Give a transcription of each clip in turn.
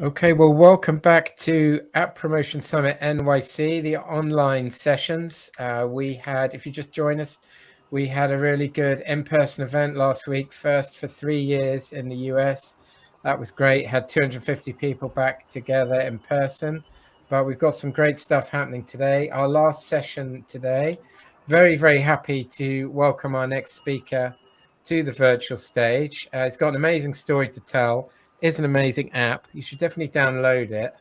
Okay, well, welcome back to App Promotion Summit NYC, the online sessions. If you just joined us, we had a really good in-person event last week, first for 3 years in the US. That was great, had 250 people back together in person, but we've got some great stuff happening today. Our last session today, very, very happy to welcome our next speaker to the virtual stage. He's got an amazing story to tell. It's an amazing app. You should definitely download it.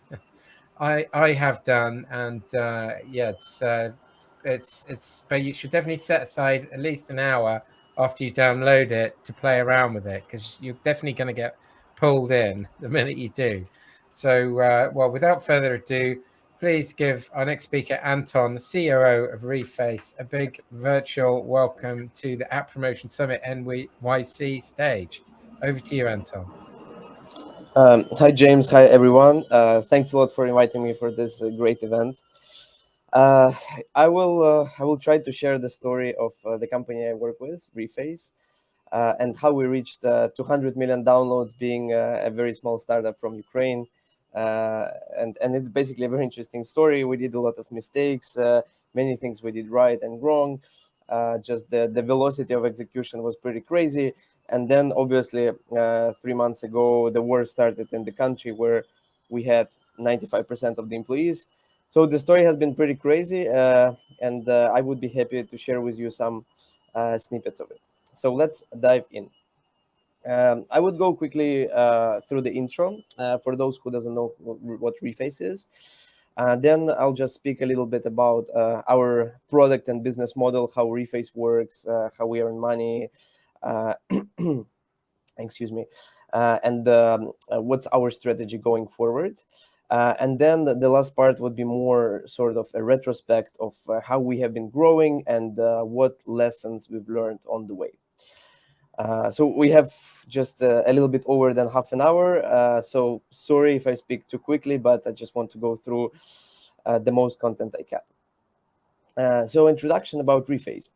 I have done, and but you should definitely set aside at least an hour after you download it to play around with it, because you're definitely going to get pulled in the minute you do. So, well, without further ado, please give our next speaker, Anton, the COO of Reface, a big virtual welcome to the App Promotion Summit NYC stage. Over to you, Anton. Hi, James. Hi, everyone. Thanks a lot for inviting me for this great event. Uh, I will try to share the story of the company I work with, Reface, and how we reached 200 million downloads, being a very small startup from Ukraine. And it's basically a very interesting story. We did a lot of mistakes, many things we did right and wrong. Just the velocity of execution was pretty crazy. And then obviously 3 months ago, the war started in the country where we had 95% of the employees. So the story has been pretty crazy, and I would be happy to share with you some snippets of it. So let's dive in. I would go quickly through the intro for those who doesn't know what Reface is. Then I'll just speak a little bit about our product and business model, how Reface works, how we earn money, excuse me, and what's our strategy going forward. And then the last part would be more sort of a retrospect of how we have been growing and what lessons we've learned on the way. So we have just a little bit over than half an hour. So sorry if I speak too quickly, but I just want to go through the most content I can. So introduction about Reface.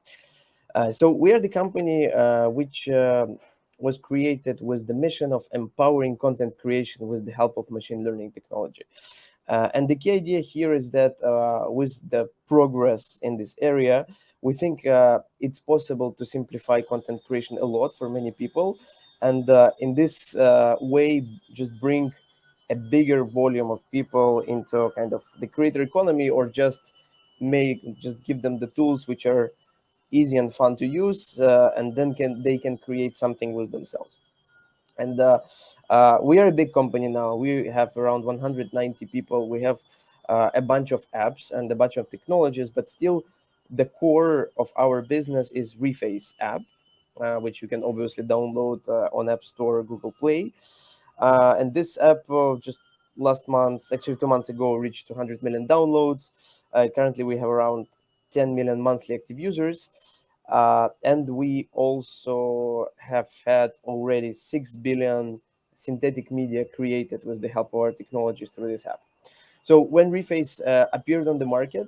So we are the company which was created with the mission of empowering content creation with the help of machine learning technology. And the key idea here is that with the progress in this area, we think it's possible to simplify content creation a lot for many people. And in this way, just bring a bigger volume of people into kind of the creator economy, or just give them the tools which are easy and fun to use, and then they can create something with themselves. And we are a big company now. We have around 190 people. We have a bunch of apps and a bunch of technologies, but still the core of our business is Reface app, which you can obviously download on App Store, Google Play. And this app just last month, actually 2 months ago, reached 200 million downloads. Currently, we have around 10 million monthly active users. And we also have had already 6 billion synthetic media created with the help of our technologies through this app. So when Reface appeared on the market,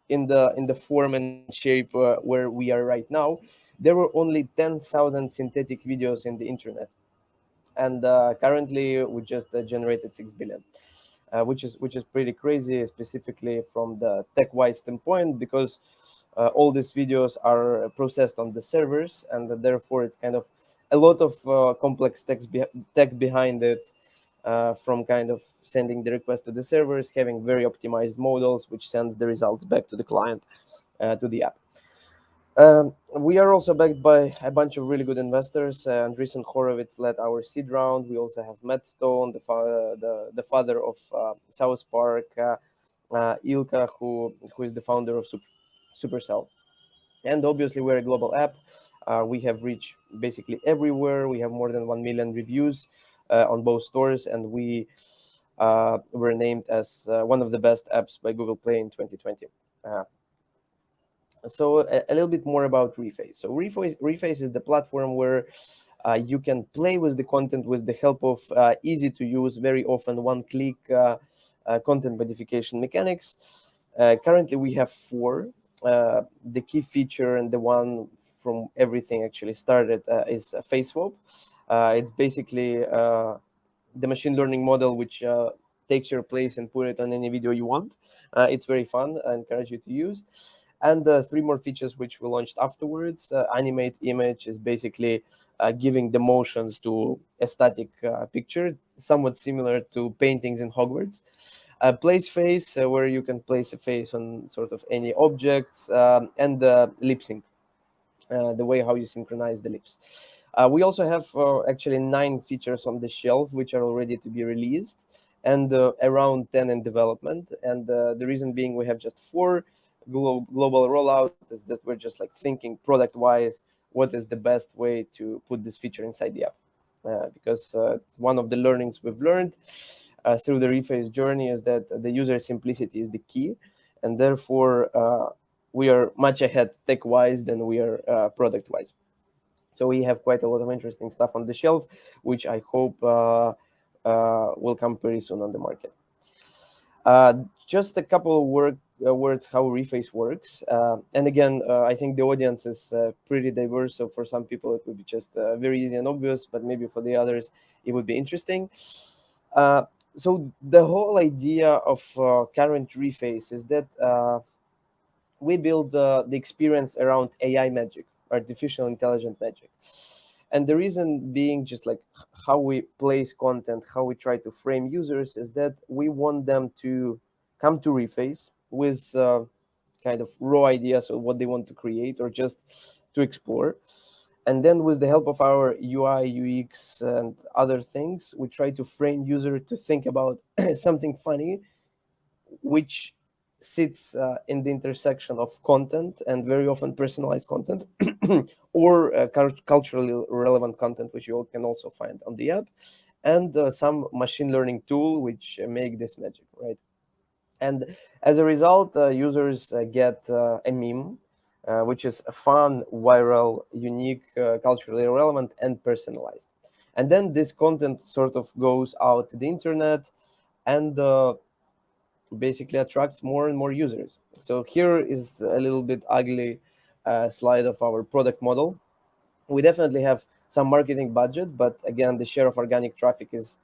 in the form and shape where we are right now, there were only 10,000 synthetic videos in the internet, and currently we just generated 6 billion, which is pretty crazy, specifically from the tech-wise standpoint, because all these videos are processed on the servers, and therefore it's kind of a lot of complex tech behind it, from kind of sending the request to the servers, having very optimized models, which sends the results back to the client, to the app. We are also backed by a bunch of really good investors. Andreessen Horowitz led our seed round. We also have Matt Stone, the father of South Park, Ilka, who is the founder of Supercell. And obviously, we're a global app. We have reached basically everywhere. We have more than 1 million reviews on both stores, and we were named as one of the best apps by Google Play in 2020. So a little bit more about Reface. So Reface is the platform where you can play with the content with the help of easy to use, very often one-click content modification mechanics. Currently, we have 4. The key feature, and the one from everything actually started, is face swap. It's basically the machine learning model, which takes your place and put it on any video you want. It's very fun. I encourage you to use. And three more features which we launched afterwards. Animate image is basically giving the motions to a static picture, somewhat similar to paintings in Hogwarts. Place face, where you can place a face on sort of any objects, and lip sync, the way how you synchronize the lips. We also have actually 9 features on the shelf which are already to be released, and around 10 in development. And the reason being we have just 4 global rollout is that we're just like thinking product wise, what is the best way to put this feature inside the app. Because it's one of the learnings we've learned through the Reface journey is that the user simplicity is the key, and therefore we are much ahead tech-wise than we are product-wise. So we have quite a lot of interesting stuff on the shelf, which I hope will come pretty soon on the market. Just a couple of words how Reface works. And again, I think the audience is pretty diverse. So for some people, it would be just very easy and obvious, but maybe for the others, it would be interesting. So the whole idea of current Reface is that we build the experience around AI magic, artificial intelligent magic. And the reason being just like how we place content, how we try to frame users is that we want them to come to Reface with kind of raw ideas of what they want to create or just to explore. And then with the help of our UI, UX, and other things, we try to frame user to think about something funny, which sits in the intersection of content and very often personalized content or culturally relevant content, which you can also find on the app, and some machine learning tool which make this magic, right? And as a result, users get a meme, which is fun, viral, unique, culturally relevant, and personalized. And then this content sort of goes out to the internet and basically attracts more and more users. So here is a little bit ugly slide of our product model. We definitely have some marketing budget, but again, the share of organic traffic is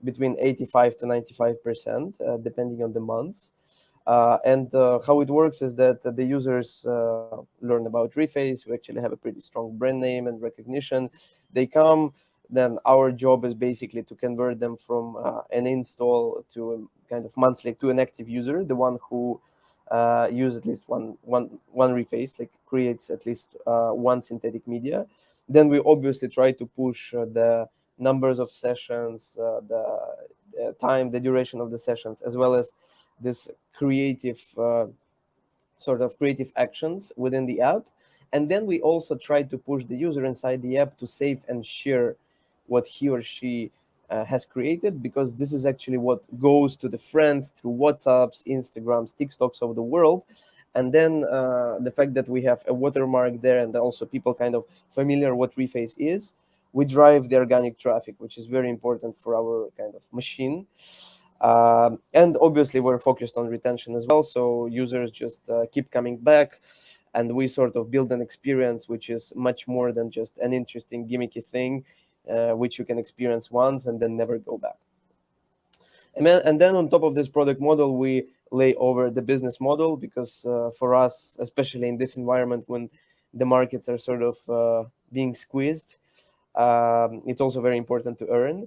between 85 to 95%, depending on the months. And how it works is that the users learn about Reface. We actually have a pretty strong brand name and recognition. They come, then our job is basically to convert them from an install to a kind of monthly to an active user, the one who use at least one Reface, like creates at least one synthetic media. Then we obviously try to push the numbers of sessions, the time, the duration of the sessions, as well as this creative sort of creative actions within the app. And then we also try to push the user inside the app to save and share what he or she has created, because this is actually what goes to the friends through WhatsApps, Instagrams, TikToks of the world. And then the fact that we have a watermark there, and also people kind of familiar what Reface is, we drive the organic traffic, which is very important for our kind of machine. And obviously we're focused on retention as well, so users just keep coming back, and we sort of build an experience which is much more than just an interesting gimmicky thing which you can experience once and then never go back. And then on top of this product model, we lay over the business model, because for us, especially in this environment when the markets are sort of being squeezed, it's also very important to earn.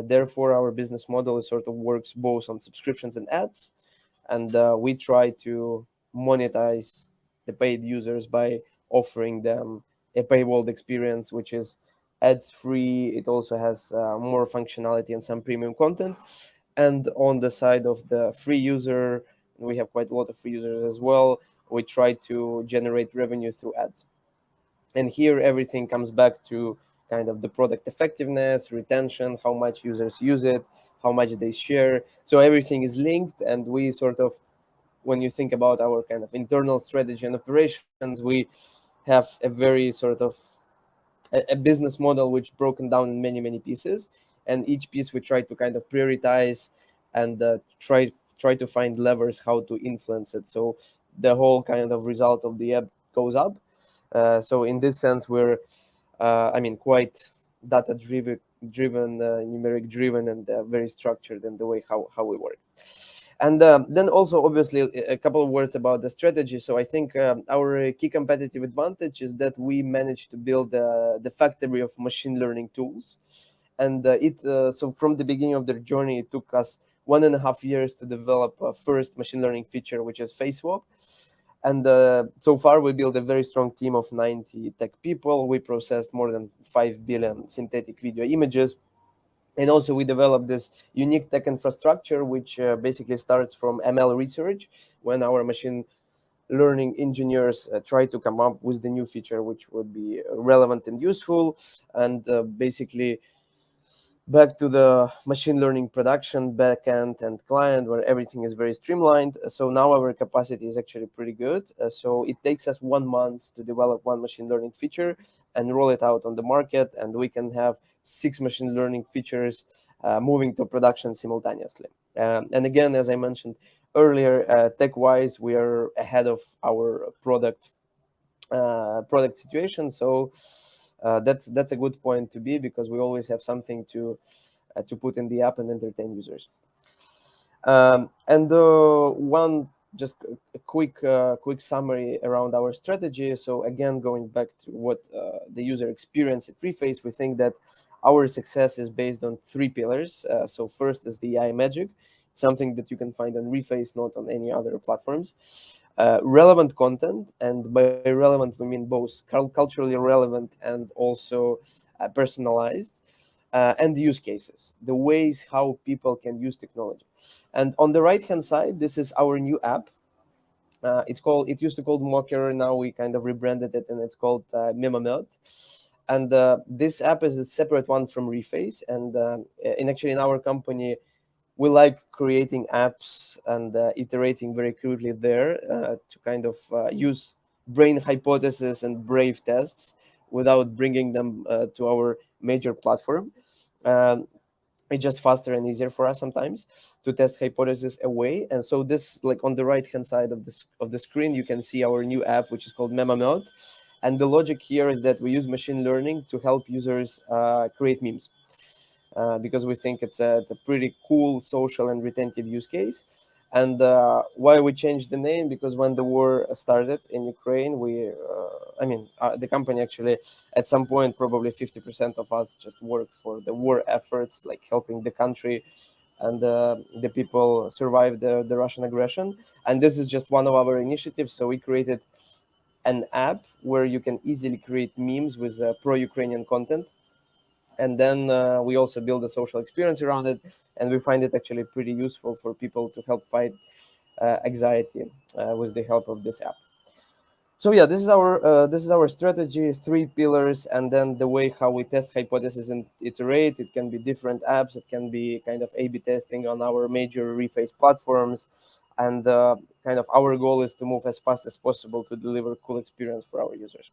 Therefore, our business model is sort of works both on subscriptions and ads, and we try to monetize the paid users by offering them a paywalled experience, which is ads free. It also has more functionality and some premium content. And on the side of the free user, we have quite a lot of free users as well. We try to generate revenue through ads. And here everything comes back to kind of the product effectiveness, retention, how much users use it, how much they share. So everything is linked, and we sort of, when you think about our kind of internal strategy and operations, we have a very sort of a business model which broken down in many pieces, and each piece we try to kind of prioritize and try to find levers how to influence it, so the whole kind of result of the app goes up. So in this sense, we're quite data driven, numeric driven, and very structured in the way how we work. And then also, obviously, a couple of words about the strategy. So I think our key competitive advantage is that we managed to build the factory of machine learning tools. And so from the beginning of their journey, it took us 1.5 years to develop a first machine learning feature, which is face swap. And so far, we built a very strong team of 90 tech people. We processed more than 5 billion synthetic video images. And also, we developed this unique tech infrastructure, which basically starts from ML research, when our machine learning engineers try to come up with the new feature which would be relevant and useful. And basically, back to the machine learning production backend and client, where everything is very streamlined. So now our capacity is actually pretty good. So it takes us 1 month to develop one machine learning feature and roll it out on the market, and we can have 6 machine learning features moving to production simultaneously. And again, as I mentioned earlier, tech-wise, we are ahead of our product situation. So that's a good point to be, because we always have something to put in the app and entertain users. And one just a quick summary around our strategy. So again, going back to what the user experience at Reface, we think that our success is based on 3 pillars. So first is the AI magic, something that you can find on Reface, not on any other platforms. Relevant content, and by relevant we mean both culturally relevant and also personalized, and use cases, the ways how people can use technology. And on the right hand side, this is our new app. It used to called Mocker, now we kind of rebranded it, and it's called Memamelt. And this app is a separate one from Reface, and actually in our company we like creating apps and iterating very crudely there to kind of use brain hypothesis and brave tests without bringing them to our major platform. Um, it's just faster and easier for us sometimes to test hypotheses away. And so this, like on the right hand side of the screen, you can see our new app, which is called Memamelt. And the logic here is that we use machine learning to help users create memes. Because we think it's a pretty cool social and retentive use case. And why we changed the name? Because when the war started in Ukraine, the company actually, at some point, probably 50% of us just worked for the war efforts, like helping the country and the people survive the Russian aggression. And this is just one of our initiatives. So we created an app where you can easily create memes with pro-Ukrainian content. And then we also build a social experience around it, and we find it actually pretty useful for people to help fight anxiety with the help of this app. So yeah, this is our strategy, 3 pillars, and then the way how we test hypotheses and iterate. It can be different apps, it can be kind of A/B testing on our major Reface platforms, and kind of our goal is to move as fast as possible to deliver cool experience for our users.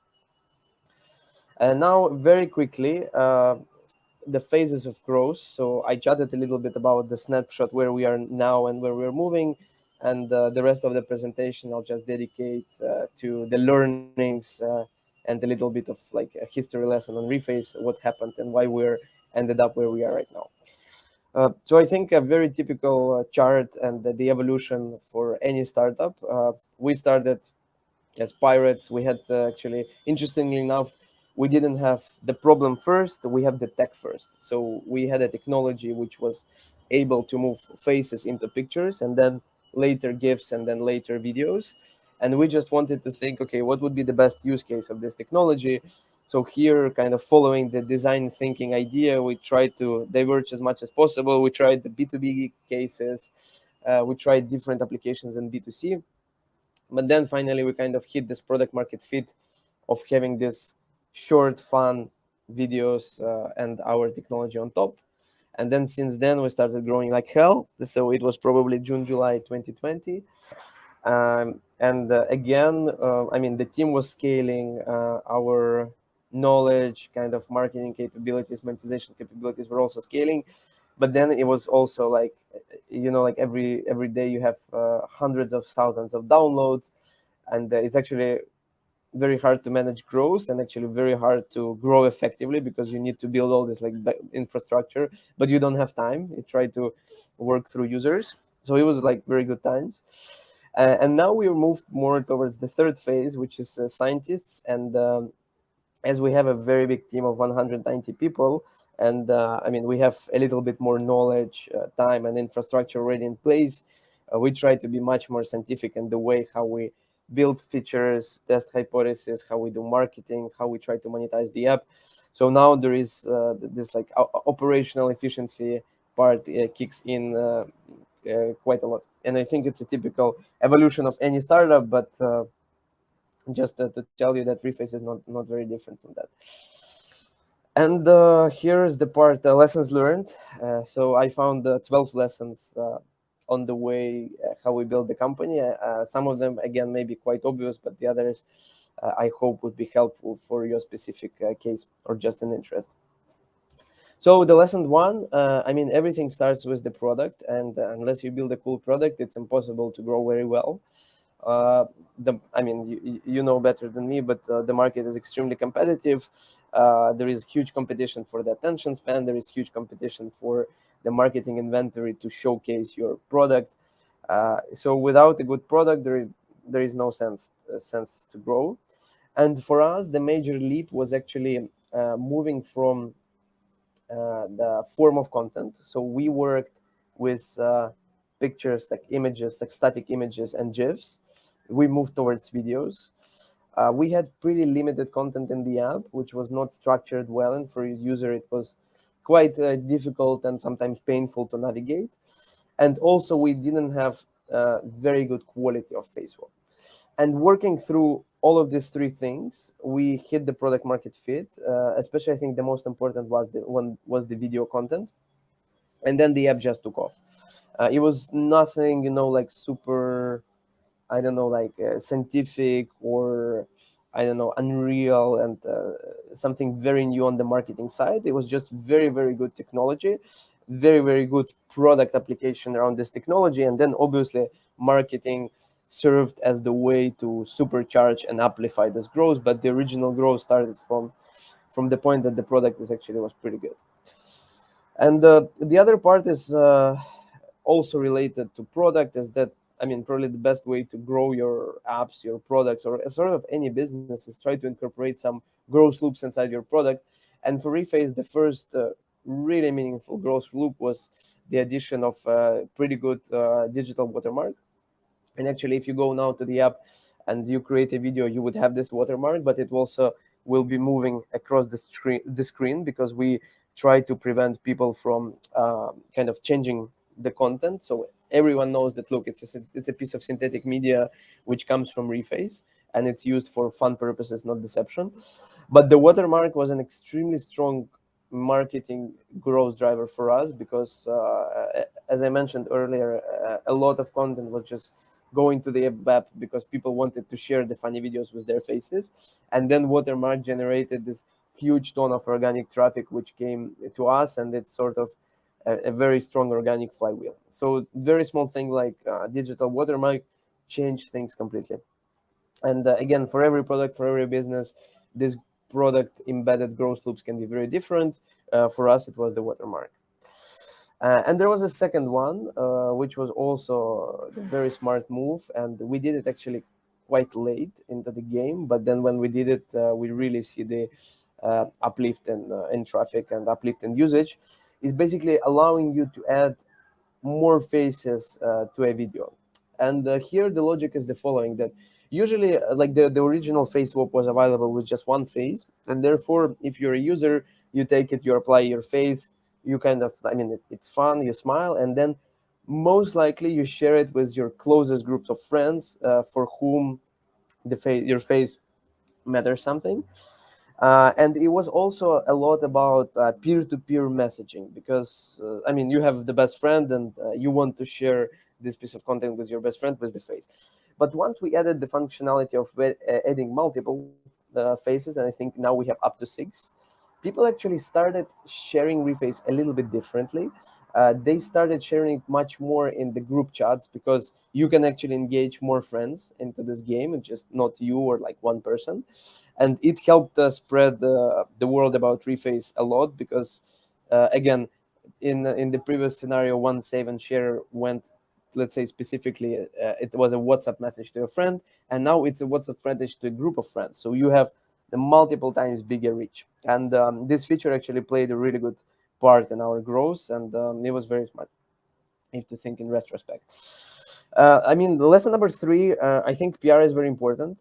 And now, very quickly, the phases of growth. So I chatted a little bit about the snapshot where we are now and where we're moving, and the rest of the presentation I'll just dedicate to the learnings and a little bit of like a history lesson on Reface, what happened and why we're ended up where we are right now. So I think a very typical chart and the evolution for any startup. We started as pirates. We had actually, interestingly enough, we didn't have the problem first, we have the tech first. So we had a technology which was able to move faces into pictures, and then later GIFs, and then later videos. And we just wanted to think, okay, what would be the best use case of this technology? So here, kind of following the design thinking idea, we tried to diverge as much as possible. We tried the B2B cases, we tried different applications in B2C. But then finally, we kind of hit this product market fit of having this short, fun videos and our technology on top. And then since then, we started growing like hell. So it was probably June, July 2020. And again, the team was scaling, our knowledge, kind of marketing capabilities, monetization capabilities were also scaling. But then it was also like, like every day you have hundreds of thousands of downloads. And it's actually very hard to manage growth, and actually very hard to grow effectively, because you need to build all this like infrastructure, but you don't have time. You try to work through users. So it was like very good times. And now we moved more towards the third phase, which is scientists. And as we have a very big team of 190 people, and I mean, we have a little bit more knowledge, time, and infrastructure already in place, we try to be much more scientific in the way how we build features, test hypotheses, how we do marketing, how we try to monetize the app. So now there is this like operational efficiency part kicks in quite a lot. And I think it's a typical evolution of any startup, but just to tell you that Reface is not very different from that. And here's the part, lessons learned. So I found 12 lessons on the way how we build the company. Some of them, again, may be quite obvious, but the others I hope would be helpful for your specific case or just an interest. So the lesson one, I mean, everything starts with the product, and unless you build a cool product, it's impossible to grow very well. I mean, you know better than me, but the market is extremely competitive. There is huge competition for the attention span. There is huge competition for the marketing inventory to showcase your product. So without a good product, there is no sense to grow. And for us, the major leap was actually moving from the form of content. So we worked with pictures, like images, like static images and GIFs. We moved towards videos. We had pretty limited content in the app, which was not structured well, and for a user it was quite difficult and sometimes painful to navigate. And also we didn't have very good quality of face swap. And working through all of these three things, we hit the product market fit. Especially, I think the most important was the video content, and then the app just took off. It was nothing, like super, I don't know, like scientific or I don't know, unreal and something very new on the marketing side. It was just very, very good technology, very, very good product application around this technology, and then obviously marketing served as the way to supercharge and amplify this growth. But the original growth started from the point that the product is actually was pretty good. And the other part is also related to product, is that, I mean, probably the best way to grow your apps, your products, or sort of any business is try to incorporate some growth loops inside your product. And for Reface, the first really meaningful growth loop was the addition of pretty good digital watermark. And actually, if you go now to the app and you create a video, you would have this watermark, but it also will be moving across the screen, because we try to prevent people from kind of changing the content. So everyone knows that, look, it's a piece of synthetic media which comes from Reface, and it's used for fun purposes, not deception. But the watermark was an extremely strong marketing growth driver for us, because as I mentioned earlier, a lot of content was just going to the app because people wanted to share the funny videos with their faces. And then watermark generated this huge ton of organic traffic which came to us, and it's sort of a very strong organic flywheel. So very small thing like digital watermark changed things completely. And again, for every product, for every business, this product embedded growth loops can be very different. For us, it was the watermark. And there was a second one, which was also a very smart move, and we did it actually quite late into the game. But then when we did it, we really see the uplift in traffic and uplift in usage. Is basically allowing you to add more faces to a video. And here the logic is the following: that usually like the original face swap was available with just one face, and therefore if you're a user, you take it, you apply your face, you kind of, I mean, it's fun, you smile, and then most likely you share it with your closest group of friends for whom your face matters something. And it was also a lot about peer-to-peer messaging, because I mean, you have the best friend, and you want to share this piece of content with your best friend with the face. But once we added the functionality of adding multiple faces, and I think now we have up to 6, people actually started sharing Reface a little bit differently. They started sharing much more in the group chats because you can actually engage more friends into this game and just not you or like one person. And it helped spread the word about Reface a lot because, again, in the previous scenario, one save and share went, let's say specifically, it was a WhatsApp message to a friend, and now it's a WhatsApp message to a group of friends. So you have the multiple times bigger reach. And this feature actually played a really good part in our growth, and it was very smart, if to think in retrospect. I mean, lesson number three, I think PR is very important.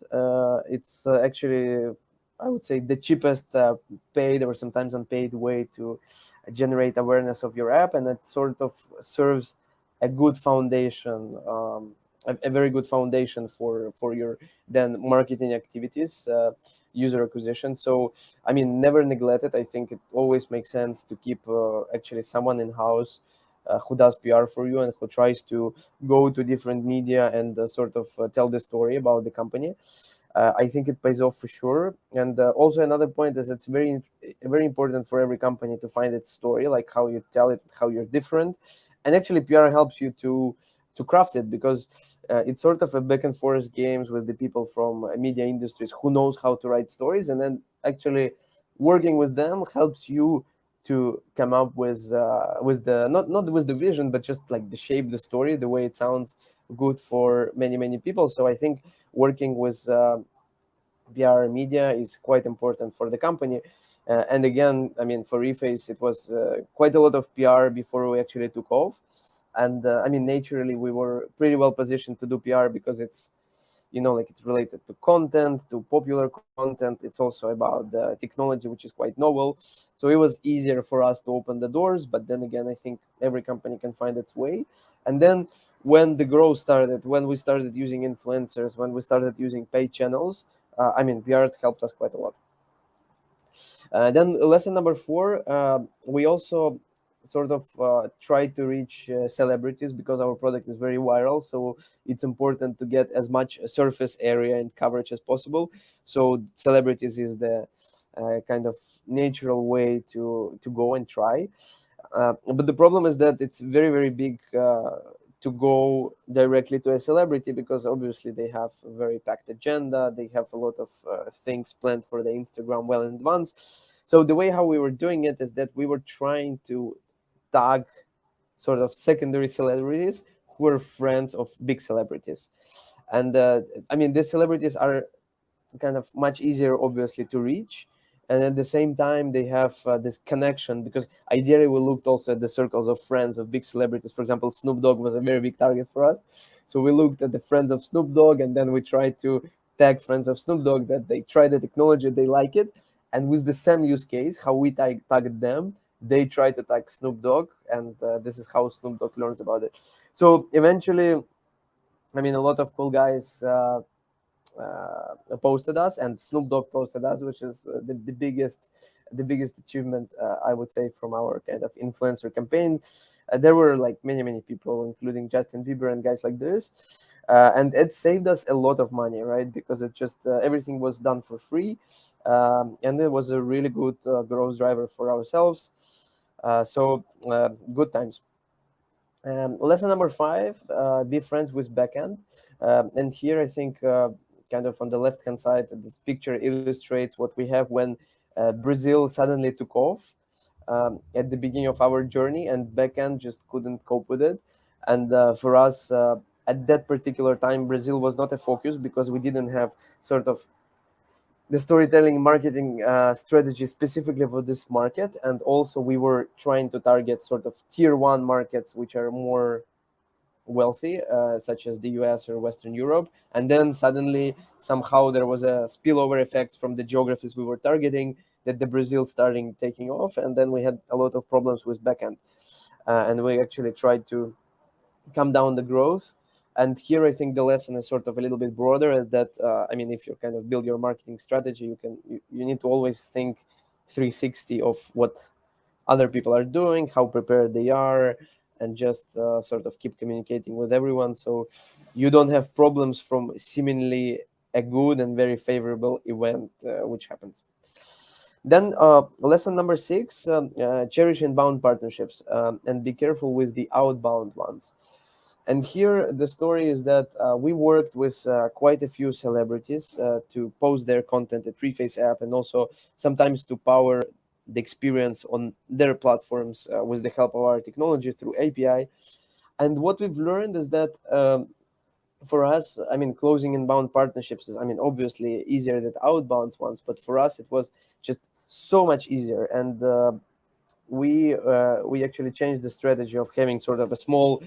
It's actually, I would say, the cheapest paid or sometimes unpaid way to generate awareness of your app, and it sort of serves a good foundation, a very good foundation for your then marketing activities, user acquisition. So, I mean, never neglect it. I think it always makes sense to keep actually someone in house who does PR for you and who tries to go to different media and sort of tell the story about the company. I think it pays off for sure. And also another point is it's very important for every company to find its story, like how you tell it, how you're different. And actually, PR helps you to craft it because it's sort of a back and forth games with the people from media industries who knows how to write stories, and then actually working with them helps you to come up with the not with the vision, but just like the shape, the story, the way it sounds good for many people. So I think working with PR media is quite important for the company. And again, I mean, for Reface, it was quite a lot of PR before we actually took off. And I mean, naturally, we were pretty well positioned to do PR because it's, like it's related to content, to popular content. It's also about the technology, which is quite novel. So it was easier for us to open the doors. But then again, I think every company can find its way. And then when the growth started, when we started using influencers, when we started using paid channels, I mean, PR helped us quite a lot. Then lesson number four, we also sort of try to reach celebrities because our product is very viral. So it's important to get as much surface area and coverage as possible. So celebrities is the kind of natural way to go and try. But the problem is that it's very big to go directly to a celebrity because obviously they have a very packed agenda. They have a lot of things planned for the Instagram well in advance. So the way how we were doing it is that we were trying to tag sort of secondary celebrities who are friends of big celebrities. And I mean, these celebrities are kind of much easier obviously to reach, and at the same time they have this connection because ideally we looked also at the circles of friends of big celebrities. For example, Snoop Dogg was a very big target for us, so we looked at the friends of Snoop Dogg and then we tried to tag friends of Snoop Dogg that they try the technology, they like it, and with the same use case how we tagged them, they try to tag Snoop Dogg, and this is how Snoop Dogg learns about it. So eventually, I mean, a lot of cool guys posted us, and Snoop Dogg posted us, which is the biggest achievement, I would say, from our kind of influencer campaign. There were like many people, including Justin Bieber and guys like this, and it saved us a lot of money, right? Because it just everything was done for free, and it was a really good growth driver for ourselves. So good times. Lesson number five, be friends with backend. And here I think kind of on the left hand side, this picture illustrates what we have when Brazil suddenly took off at the beginning of our journey, and backend just couldn't cope with it. And for us, at that particular time, Brazil was not a focus because we didn't have sort of the storytelling marketing strategy specifically for this market. And also we were trying to target sort of tier one markets, which are more wealthy, such as the US or Western Europe. And then suddenly, somehow, there was a spillover effect from the geographies we were targeting, that the Brazil starting taking off. And then we had a lot of problems with backend. And we actually tried to come down the growth. And here I think the lesson is sort of a little bit broader, that I mean, if you kind of build your marketing strategy, you need to always think 360 of what other people are doing, how prepared they are, and just sort of keep communicating with everyone, so you don't have problems from seemingly a good and very favorable event which happens. Then lesson number 6, cherish inbound partnerships, and be careful with the outbound ones. And here the story is that we worked with quite a few celebrities to post their content at Reface app, and also sometimes to power the experience on their platforms with the help of our technology through API. And what we've learned is that for us, I mean, closing inbound partnerships is, I mean, obviously easier than outbound ones, but for us it was just so much easier. And we actually changed the strategy of having sort of a small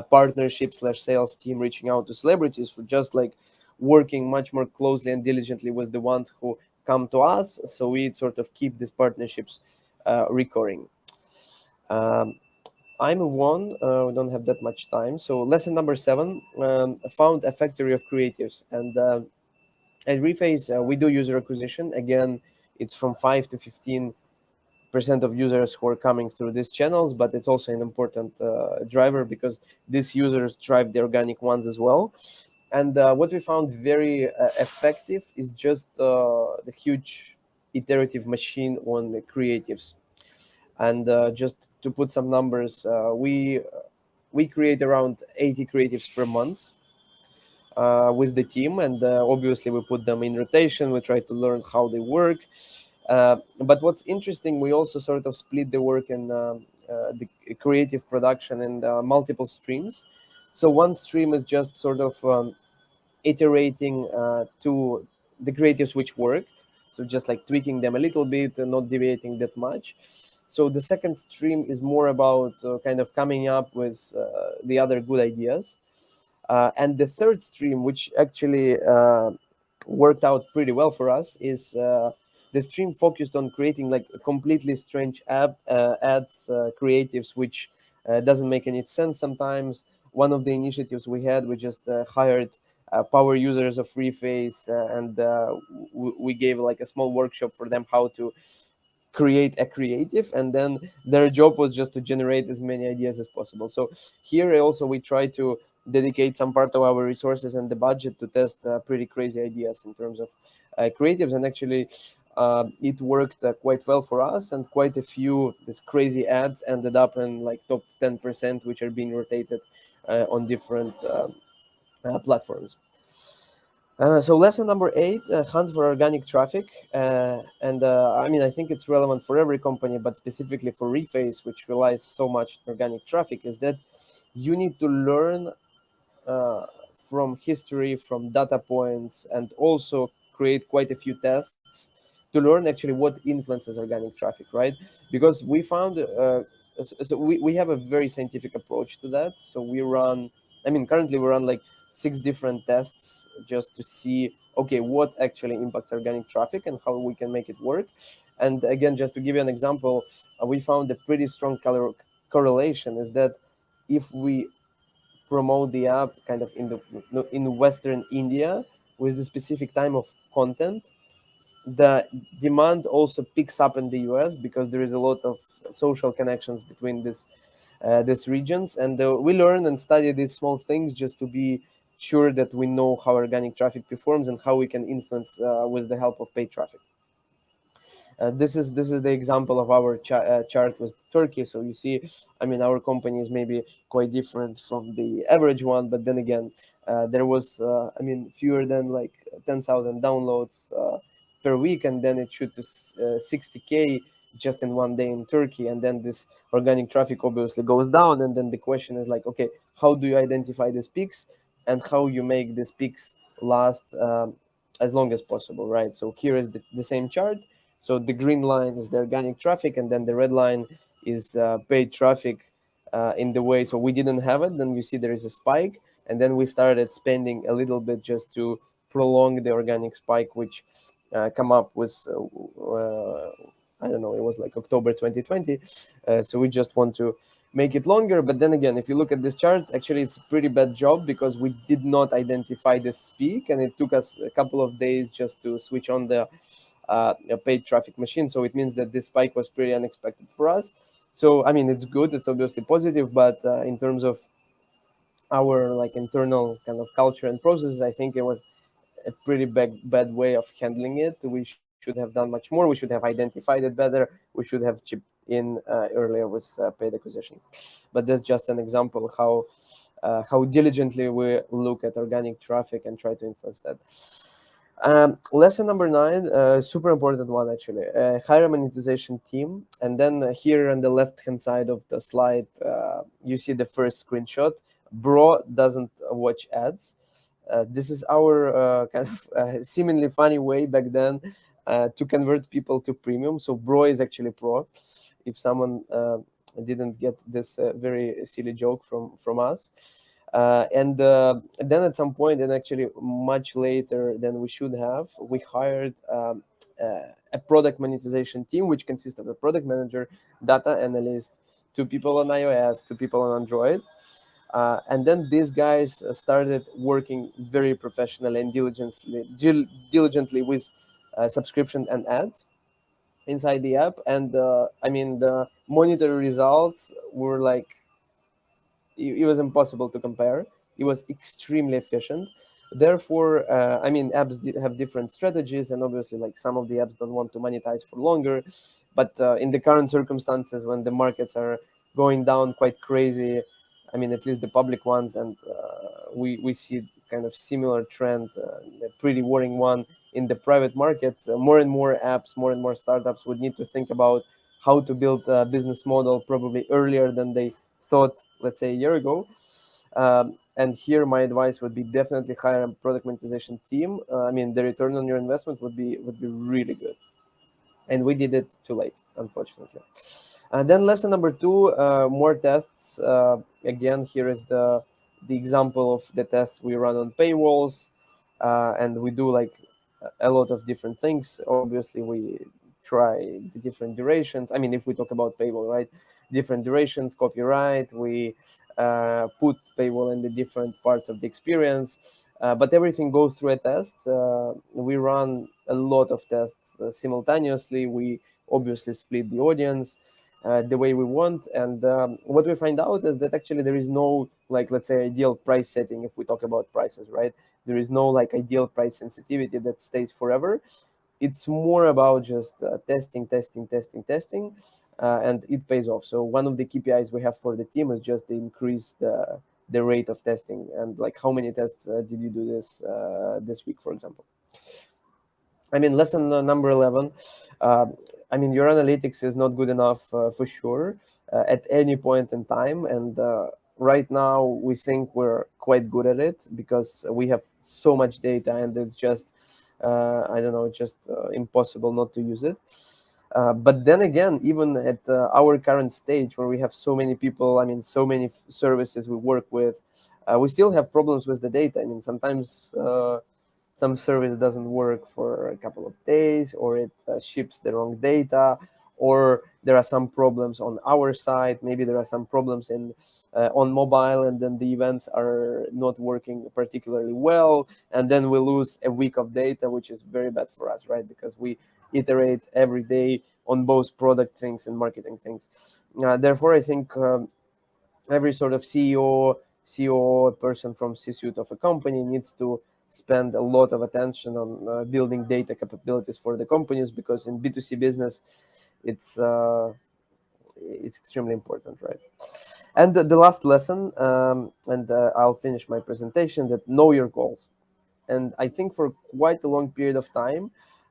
partnership slash sales team reaching out to celebrities for just like working much more closely and diligently with the ones who come to us, so we sort of keep these partnerships recurring. um, I move on. We don't have that much time. So lesson number 7, found a factory of creatives. And at Reface, we do user acquisition. Again, it's from 5 to 15% of users who are coming through these channels, but it's also an important driver because these users drive the organic ones as well. And what we found very effective is just the huge iterative machine on the creatives. And just to put some numbers, we create around 80 creatives per month with the team, and obviously we put them in rotation. We try to learn how they work. But what's interesting, we also sort of split the work in the creative production in multiple streams. So one stream is just sort of iterating to the creatives which worked, so just like tweaking them a little bit and not deviating that much. So the second stream is more about kind of coming up with the other good ideas. And the third stream, which actually worked out pretty well for us, is the stream focused on creating like a completely strange ads creatives, which doesn't make any sense sometimes. One of the initiatives we had, we just hired power users of Reface, and we gave like a small workshop for them how to create a creative, and then their job was just to generate as many ideas as possible. So here also we try to dedicate some part of our resources and the budget to test pretty crazy ideas in terms of creatives. And actually it worked quite well for us, and quite a few these crazy ads ended up in like top 10%, which are being rotated on different platforms. So lesson number 8, hunt for organic traffic. And I mean, I think it's relevant for every company, but specifically for Reface, which relies so much on organic traffic, is that you need to learn uh, from history, from data points, and also create quite a few tests to learn actually what influences organic traffic, right? Because we found, we have a very scientific approach to that. So we run, I mean, currently we run like 6 different tests just to see, okay, what actually impacts organic traffic and how we can make it work. And again, just to give you an example, we found a pretty strong correlation is that if we promote the app kind of in Western India with the specific time of content, the demand also picks up in the US because there is a lot of social connections between these regions. And we learn and study these small things just to be sure that we know how organic traffic performs and how we can influence with the help of paid traffic. This is the example of our chart with Turkey. So you see, I mean, our company is maybe quite different from the average one, but then again, there was, I mean, fewer than like 10,000 downloads per week, and then it shoot to 60K just in one day in Turkey, and then this organic traffic obviously goes down, and then the question is like, okay, how do you identify these peaks, and how you make these peaks last as long as possible, right? So here is the same chart. So the green line is the organic traffic, and then the red line is paid traffic in the way. So we didn't have it. Then you see there is a spike, and then we started spending a little bit just to prolong the organic spike, which come up with I don't know. It was like October 2020. So we just want to make it longer. But then again, if you look at this chart, actually it's a pretty bad job because we did not identify this peak, and it took us a couple of days just to switch on the a paid traffic machine. So it means that this spike was pretty unexpected for us. So I mean, it's good. It's obviously positive, but in terms of our like internal kind of culture and processes, I think it was a pretty bad way of handling it. We should should have done much more. We should have identified it better. We should have chipped in earlier with paid acquisition. But that's just an example how diligently we look at organic traffic and try to influence that. Lesson number 9, super important one actually. Hire a monetization team, and then here on the left hand side of the slide, you see the first screenshot. Bro doesn't watch ads. This is our kind of seemingly funny way back then to convert people to premium. So Bro is actually pro. If someone didn't get this very silly joke from us. And then at some point, and actually much later than we should have, we hired a product monetization team, which consists of a product manager, data analyst, 2 people on iOS, 2 people on Android. And then these guys started working very professionally and diligently with subscription and ads inside the app. And I mean, the monetary results were like, it was impossible to compare. It was extremely efficient. Therefore, I mean, apps have different strategies, and obviously, like some of the apps don't want to monetize for longer. But in the current circumstances, when the markets are going down quite crazy, I mean, at least the public ones, and we see kind of similar trend, a pretty worrying one in the private markets. More and more apps, more and more startups would need to think about how to build a business model probably earlier than they thought, let's say, a year ago. And here my advice would be definitely hire a product monetization team. I mean, the return on your investment would be really good. And we did it too late, unfortunately. And then lesson number 2, more tests. Again, here is the example of the tests we run on paywalls, and we do like a lot of different things. Obviously, we try the different durations. I mean, if we talk about paywall, right? Different durations, copyright. We put paywall in the different parts of the experience. But everything goes through a test. We run a lot of tests simultaneously. We obviously split the audience the way we want. And what we find out is that actually there is no, like, let's say, ideal price setting if we talk about prices, right? There is no like ideal price sensitivity that stays forever. It's more about just testing, and it pays off. So one of the KPIs we have for the team is just to increase the rate of testing, and like how many tests did you do this week, for example. I mean, lesson number 11. I mean, your analytics is not good enough for sure at any point in time. And right now, we think we're quite good at it because we have so much data, and it's just, I don't know, just impossible not to use it. But then again, even at our current stage where we have so many people, I mean, so many services we work with, we still have problems with the data. I mean, sometimes some service doesn't work for a couple of days, or it ships the wrong data, or there are some problems on our side. Maybe there are some problems in on mobile, and then the events are not working particularly well, and then we lose a week of data, which is very bad for us, right? Because we iterate every day on both product things and marketing things. Therefore, I think every sort of CEO person from C-suite of a company needs to spend a lot of attention on building data capabilities for the companies, because in B2C business, it's extremely important, right? And the last lesson, and I'll finish my presentation, that know your goals. And I think for quite a long period of time,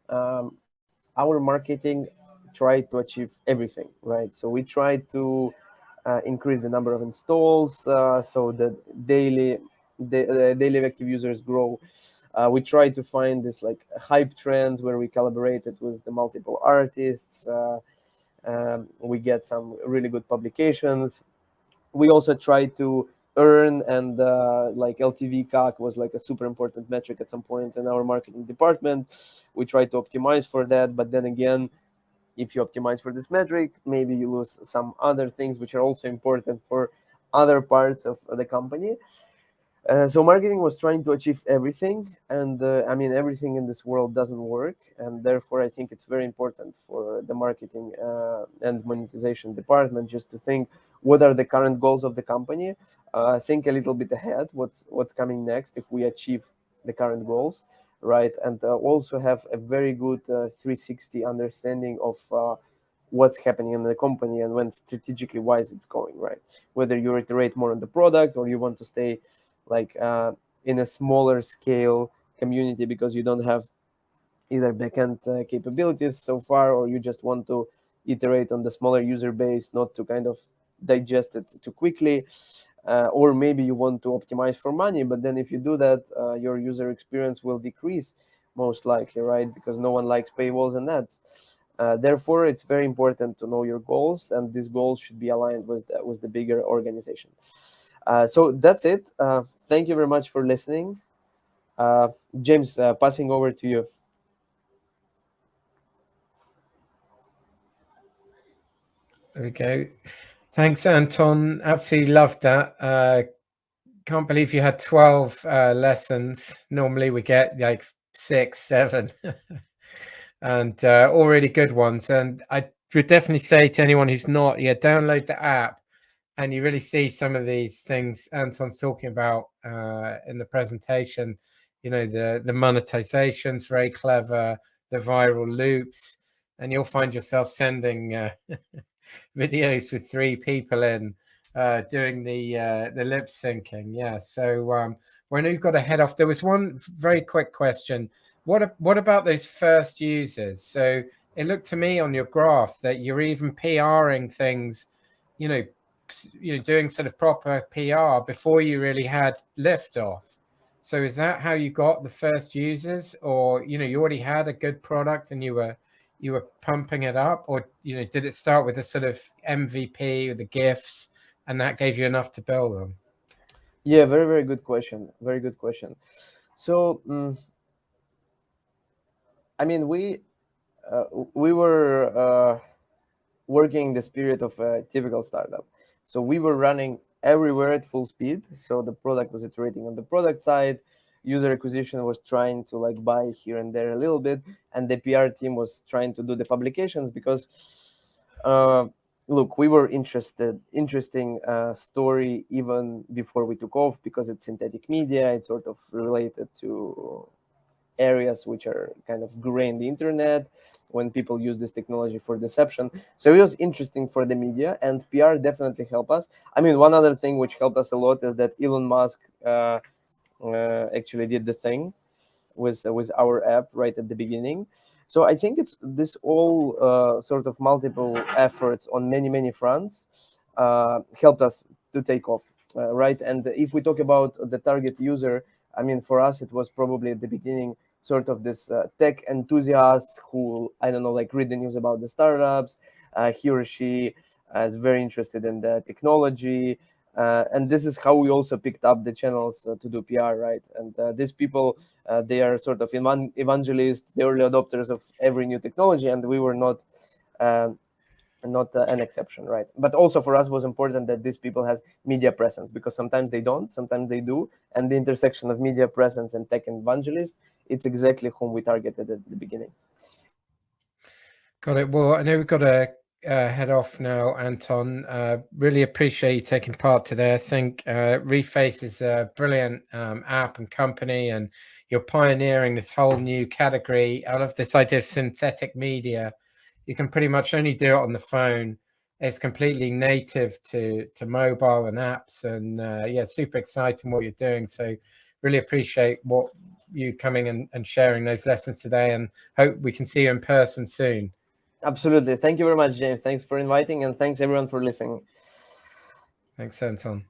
our marketing tried to achieve everything, right? So we tried to increase the number of installs, so that daily active users grow. We tried to find this like hype trends where we collaborated with the multiple artists. We get some really good publications. We also tried to earn, and like LTV CAC was like a super important metric at some point in our marketing department. We tried to optimize for that, but then again, if you optimize for this metric, maybe you lose some other things which are also important for other parts of the company. So marketing was trying to achieve everything, and I mean, everything in this world doesn't work, and therefore I think it's very important for the marketing and monetization department just to think what are the current goals of the company, think a little bit ahead, what's coming next if we achieve the current goals, right? And also have a very good 360 understanding of what's happening in the company and when strategically wise it's going, right? Whether you iterate more on the product or you want to stay like in a smaller scale community because you don't have either backend capabilities so far, or you just want to iterate on the smaller user base, not to kind of digest it too quickly. Or maybe you want to optimize for money, but then if you do that, your user experience will decrease most likely, right? Because no one likes paywalls and ads. Therefore, it's very important to know your goals, and these goals should be aligned with the bigger organization. So that's it. Thank you very much for listening. James, passing over to you. There we go. Thanks, Anton. Absolutely loved that. Can't believe you had 12 lessons. Normally we get like 6, 7, and all really good ones. And I would definitely say to anyone who's not, download the app, and you really see some of these things Anton's talking about in the presentation. The monetization's very clever, the viral loops, and you'll find yourself sending videos with 3 people in doing the lip syncing. Yeah. So I know you've got to head off. There was one very quick question. What about those first users? So it looked to me on your graph that you're even PRing things, doing sort of proper PR before you really had liftoff. So is that how you got the first users, or you already had a good product and you were pumping it up, or did it start with a sort of MVP with the gifts and that gave you enough to build them? Yeah, very, very good question. Very good question. So, I mean, we were working the spirit of a typical startup. So we were running everywhere at full speed. So the product was iterating on the product side. User acquisition was trying to like buy here and there a little bit, and the PR team was trying to do the publications because, look, we were interesting story even before we took off because it's synthetic media. It's sort of related to areas which are kind of gray in the internet when people use this technology for deception. So it was interesting for the media, and PR definitely helped us. I mean, one other thing which helped us a lot is that Elon Musk actually did the thing with our app right at the beginning. So I think it's this all sort of multiple efforts on many fronts helped us to take off, right? And if we talk about the target user, I mean, for us it was probably at the beginning sort of this tech enthusiast who, I don't know, like read the news about the startups. He or she is very interested in the technology. And this is how we also picked up the channels to do PR, right? And these people, they are sort of evangelists, the early adopters of every new technology, and we were not an exception, right? But also for us was important that these people has media presence, because sometimes they don't, sometimes they do, and the intersection of media presence and tech evangelist, it's exactly whom we targeted at the beginning. Got it. Well, I know we've got to head off now, Anton. Really appreciate you taking part today. I think Reface is a brilliant app and company, and you're pioneering this whole new category. I love this idea of synthetic media. You can pretty much only do it on the phone. It's completely native to mobile and apps, and super exciting what you're doing. So really appreciate what you coming and sharing those lessons today, and hope we can see you in person soon. Absolutely. Thank you very much, James. Thanks for inviting, and thanks everyone for listening. Thanks, Anton.